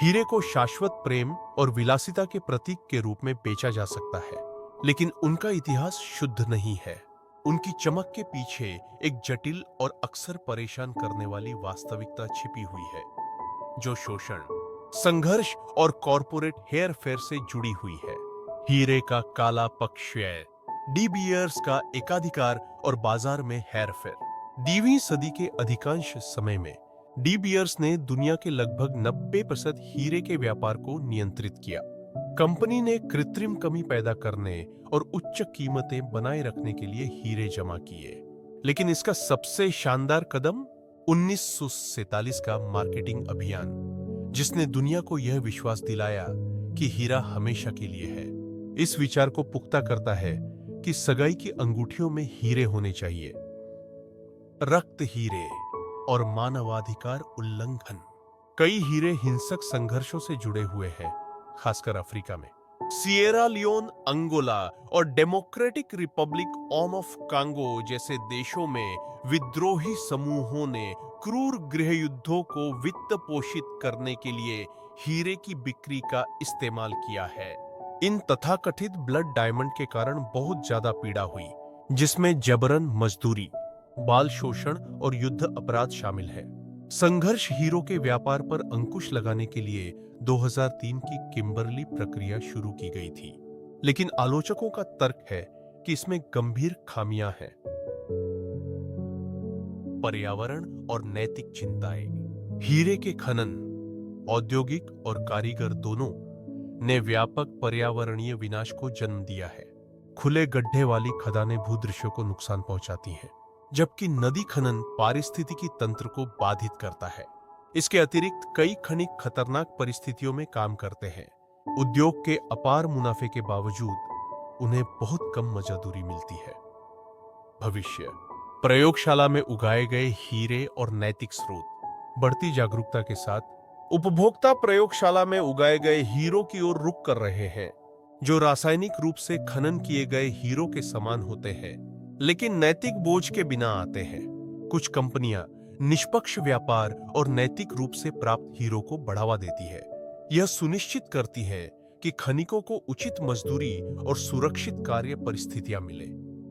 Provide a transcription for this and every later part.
हीरे को शाश्वत प्रेम और विलासिता के प्रतीक के रूप में बेचा जा सकता है, लेकिन उनका इतिहास शुद्ध नहीं है। उनकी चमक के पीछे एक जटिल और अक्सर परेशान करने वाली वास्तविकता छिपी हुई है, जो शोषण, संघर्ष और कॉरपोरेट हेरफेर से जुड़ी हुई है। हीरे का काला पक्ष है डी बियर्स का एकाधिकार और बाजार में हेरफेर। 20वीं सदी के अधिकांश समय में डी बियर्स ने दुनिया के लगभग 90% हीरे के व्यापार को नियंत्रित किया। कंपनी ने कृत्रिम कमी पैदा करने और उच्च कीमतें बनाए रखने के लिए हीरे जमा किए, लेकिन इसका सबसे शानदार कदम 1947 का मार्केटिंग अभियान, जिसने दुनिया को यह विश्वास दिलाया कि हीरा हमेशा के लिए है, इस विचार को पुख्ता करता है कि सगाई की अंगूठियों में हीरे होने चाहिए। रक्त हीरे और मानवाधिकार उल्लंघन। कई हीरे हिंसक संघर्षों से जुड़े हुए हैं, खासकर अफ्रीका में। सिएरा लियोन, अंगोला और डेमोक्रेटिक रिपब्लिक ऑफ कांगो जैसे देशों में विद्रोही समूहों ने क्रूर गृहयुद्धों को वित्त पोषित करने के लिए हीरे की बिक्री का इस्तेमाल किया है। इन तथाकथित ब्लड डायमंड के कारण बहुत ज्यादा पीड़ा हुई, जिसमें जबरन मजदूरी, बाल शोषण और युद्ध अपराध शामिल है। संघर्ष हीरो के व्यापार पर अंकुश लगाने के लिए 2003 की किम्बरली प्रक्रिया शुरू की गई थी, लेकिन आलोचकों का तर्क है कि इसमें गंभीर खामियां हैं। पर्यावरण और नैतिक चिंताएं। हीरे के खनन, औद्योगिक और कारीगर दोनों ने व्यापक पर्यावरणीय विनाश को जन्म दिया है। खुले गड्ढे वाली खदानें भूदृश्यों को नुकसान पहुंचाती हैं, जबकि नदी खनन पारिस्थितिकी तंत्र को बाधित करता है। इसके अतिरिक्त कई खनिक खतरनाक परिस्थितियों में काम करते हैं। उद्योग के अपार मुनाफे के बावजूद उन्हें बहुत कम मजदूरी मिलती है। भविष्य। प्रयोगशाला में उगाए गए हीरे और नैतिक स्रोत। बढ़ती जागरूकता के साथ उपभोक्ता प्रयोगशाला में उगाए गए हीरो की ओर रुख कर रहे हैं, जो रासायनिक रूप से खनन किए गए हीरो के समान होते हैं, लेकिन नैतिक बोझ के बिना आते हैं। कुछ कंपनियां निष्पक्ष व्यापार और नैतिक रूप से प्राप्त हीरो को बढ़ावा देती है। यह सुनिश्चित करती है कि खनिकों को उचित मजदूरी और सुरक्षित कार्य परिस्थितियां मिले,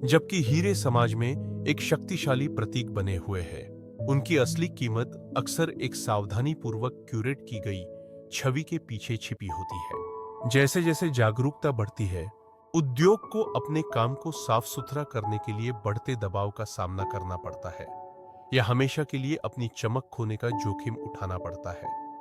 जबकि हीरे समाज में एक शक्तिशाली प्रतीक बने हुए हैं। उनकी असली कीमत अक्सर एक सावधानीपूर्वक क्यूरेट की गई छवि के पीछे छिपी होती है। जैसे जैसे जागरूकता बढ़ती है, उद्योग को अपने काम को साफ सुथरा करने के लिए बढ़ते दबाव का सामना करना पड़ता है, या हमेशा के लिए अपनी चमक खोने का जोखिम उठाना पड़ता है।